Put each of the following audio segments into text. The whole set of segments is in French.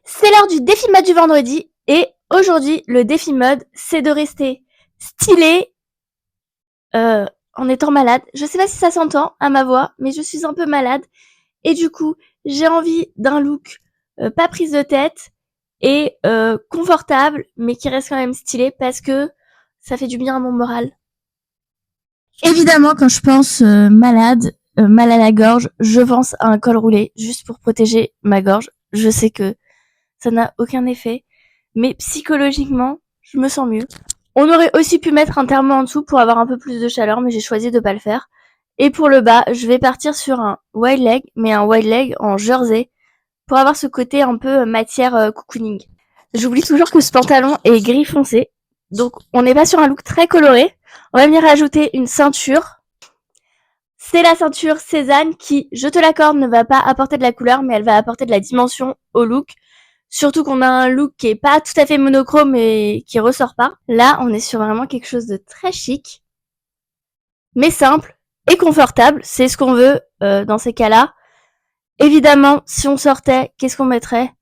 C'est l'heure du défi mode du vendredi et aujourd'hui le défi mode c'est de rester stylé en étant malade. Je sais pas si ça s'entend à ma voix mais je suis un peu malade et du coup j'ai envie d'un look pas prise de tête et confortable mais qui reste quand même stylé parce que ça fait du bien à mon moral. Évidemment quand je pense malade, mal à la gorge, je pense à un col roulé juste pour protéger ma gorge. Je sais que ça n'a aucun effet, mais psychologiquement, je me sens mieux. On aurait aussi pu mettre un thermo en dessous pour avoir un peu plus de chaleur, mais j'ai choisi de pas le faire. Et pour le bas, je vais partir sur un wide leg, mais un wide leg en jersey, pour avoir ce côté un peu matière cocooning. J'oublie toujours que ce pantalon est gris foncé, donc on n'est pas sur un look très coloré. On va venir rajouter une ceinture. C'est la ceinture Cézanne qui, je te l'accorde, ne va pas apporter de la couleur, mais elle va apporter de la dimension au look. Surtout qu'on a un look qui est pas tout à fait monochrome et qui ressort pas. Là, on est sur vraiment quelque chose de très chic, mais simple et confortable. C'est ce qu'on veut dans ces cas-là. Évidemment, si on sortait, qu'est-ce qu'on mettrait?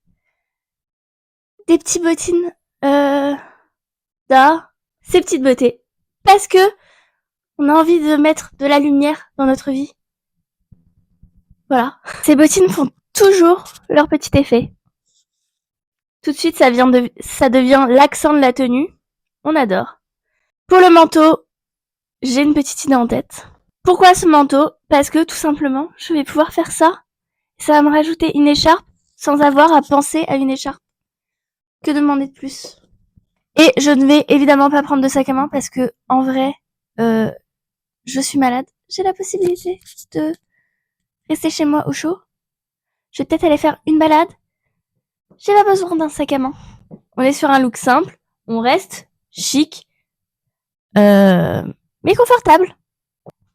Des petits bottines d'art. Ces petites beautés. Parce que on a envie de mettre de la lumière dans notre vie. Voilà. Ces bottines font toujours leur petit effet. Tout de suite, ça devient l'accent de la tenue. On adore. Pour le manteau, j'ai une petite idée en tête. Pourquoi ce manteau? Parce que tout simplement, je vais pouvoir faire ça. Ça va me rajouter une écharpe sans avoir à penser à une écharpe. Que demander de plus? Et je ne vais évidemment pas prendre de sac à main parce que, en vrai, je suis malade. J'ai la possibilité de rester chez moi au chaud. Je vais peut-être aller faire une balade. J'ai pas besoin d'un sac à main. On est sur un look simple. On reste chic, mais confortable.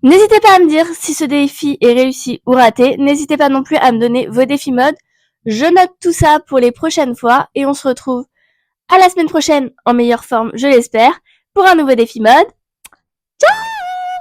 N'hésitez pas à me dire si ce défi est réussi ou raté. N'hésitez pas non plus à me donner vos défis mode. Je note tout ça pour les prochaines fois et on se retrouve à la semaine prochaine en meilleure forme, je l'espère, pour un nouveau défi mode.